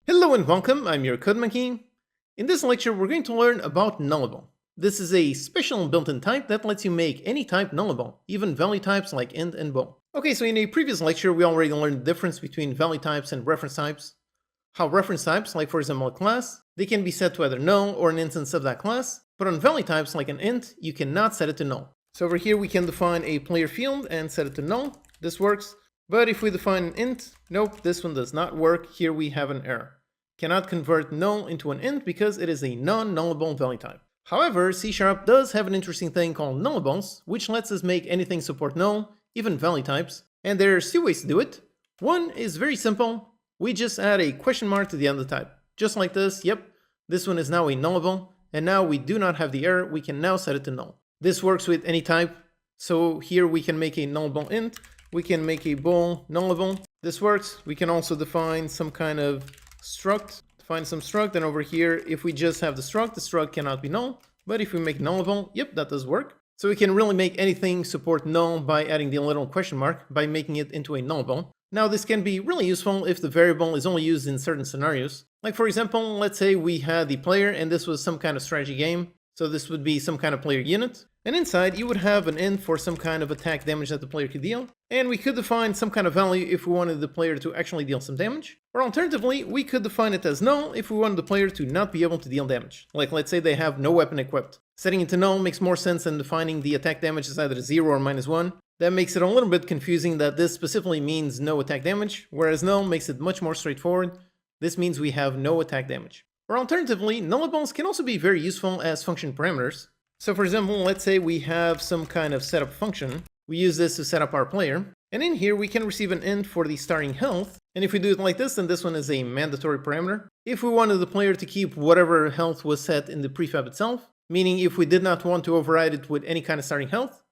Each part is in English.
Hello and welcome, I'm your Code Monkey. In this lecture, we're going to learn about Nullable. This is a special built-in type that lets you make any type nullable, even value types like int and bool. Okay, so in a previous lecture, we already learned the difference between value types and reference types. How reference types, like for example a class, they can be set to either null or an instance of that class, but on value types like an int, you cannot set it to null. So over here we can define a player field and set it to null. This works. But if we define an int, nope, this one does not work. Here we have an error. Cannot convert null into an int because it is a non-nullable value type. However, C# does have an interesting thing called nullables, which lets us make anything support null, even value types. And there's two ways to do it. One is very simple. We just add a question mark to the end of the type. Just like this, yep, this one is now a nullable, and now we do not have the error, we can now set it to null. This works with any type, so here we can make a nullable int, we can make a bool nullable. This works. We can also define some kind of struct, define some struct, and over here, if we just have the struct cannot be null, but if we make nullable, yep, that does work. So we can really make anything support null by adding the little question mark, by making it into a nullable. Now this can be really useful if the variable is only used in certain scenarios. Like for example, let's say we had the player and this was some kind of strategy game. So this would be some kind of player unit. And inside you would have an int for some kind of attack damage that the player could deal. And we could define some kind of value if we wanted the player to actually deal some damage. Or alternatively, we could define it as null if we wanted the player to not be able to deal damage. Like let's say they have no weapon equipped. Setting it to null makes more sense than defining the attack damage as either 0 or -1. That makes it a little bit confusing that this specifically means no attack damage, whereas null makes it much more straightforward. This means we have no attack damage. Or alternatively, nullables can also be very useful as function parameters. So for example, let's say we have some kind of setup function. We use this to set up our player. And in here we can receive an int for the starting health. And if we do it like this, then this one is a mandatory parameter. If we wanted the player to keep whatever health was set in the prefab itself, meaning if we did not want to override it with any kind of starting health,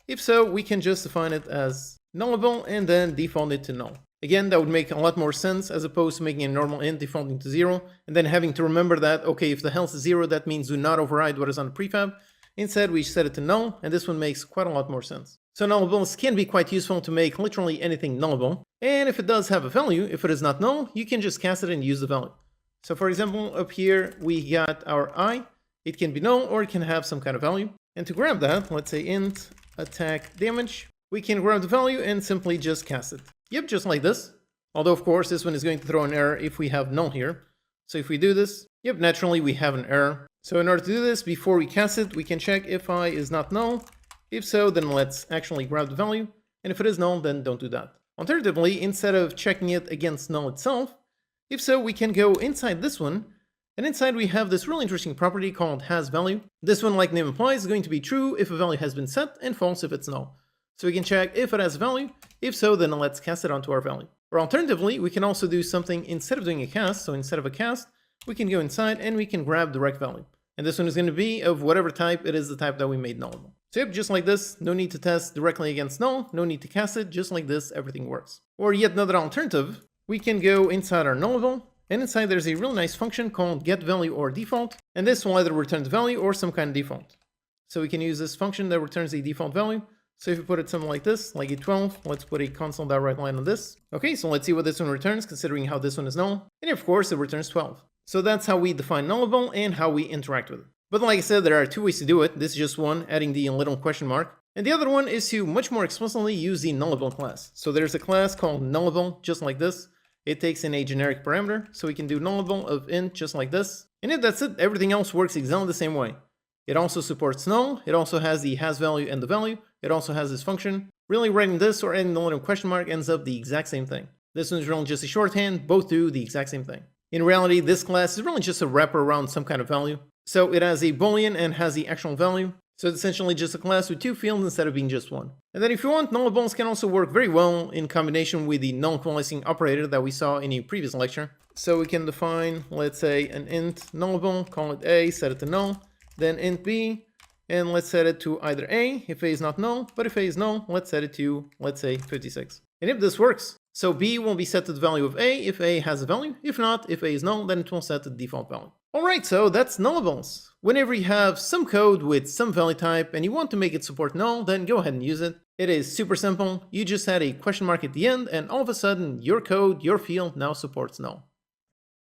if so, we can just define it as nullable and then default it to null. Again, that would make a lot more sense as opposed to making a normal int defaulting to 0 and then having to remember that, okay, if the health is 0, that means do not override what is on the prefab. Instead, we set it to null, and this one makes quite a lot more sense. So nullables can be quite useful to make literally anything nullable. And if it does have a value, if it is not null, you can just cast it and use the value. So for example, up here, we got our I. It can be null or it can have some kind of value. And to grab that, let's say int attack damage, we can grab the value and simply just cast it. Yep, just like this. Although of course this one is going to throw an error if we have null here. So if we do this, yep, naturally we have an error. So in order to do this, before we cast it, we can check if I is not null. If so, then let's actually grab the value. And if it is null, then don't do that. Alternatively, instead of checking it against null itself, if so, we can go inside this one. And inside we have this really interesting property called hasValue. This one, like name implies, is going to be true if a value has been set and false if it's null. So we can check if it has a value. If so, then let's cast it onto our value. Or alternatively, we can also do something instead of doing a cast. So instead of a cast, we can go inside and we can grab direct value. And this one is going to be of whatever type it is the type that we made nullable. So yep, just like this, no need to test directly against null, no need to cast it, just like this, everything works. Or yet another alternative, we can go inside our nullable. And inside there's a really nice function called getValue or default, and this will either return the value or some kind of default. So we can use this function that returns a default value. So if we put it something like this, like a 12, let's put a console.writeLine on this. Okay, so let's see what this one returns, considering how this one is null. And of course, it returns 12. So that's how we define nullable and how we interact with it. But like I said, there are two ways to do it. This is just one, adding the little question mark. And the other one is to much more explicitly use the Nullable class. So there's a class called Nullable, just like this. It takes in a generic parameter, so we can do nullable of int just like this. And if that's it, everything else works exactly the same way. It also supports null, it also has the hasValue and the value, it also has this function. Really writing this or adding the little question mark ends up the exact same thing. This one's really just a shorthand, both do the exact same thing. In reality, this class is really just a wrapper around some kind of value. So it has a boolean and has the actual value. So it's essentially just a class with two fields instead of being just one. And then if you want, nullables can also work very well in combination with the null equalizing operator that we saw in a previous lecture. So we can define, let's say, an int nullable, call it a, set it to null, then int b, and let's set it to either a, if a is not null, but if a is null, let's set it to, let's say, 56. And if this works, so b will be set to the value of a if a has a value. If not, if a is null, then it will set to the default value. Alright, so that's nullables. Whenever you have some code with some value type and you want to make it support null, then go ahead and use it. It is super simple. You just add a question mark at the end and all of a sudden your code, your field now supports null.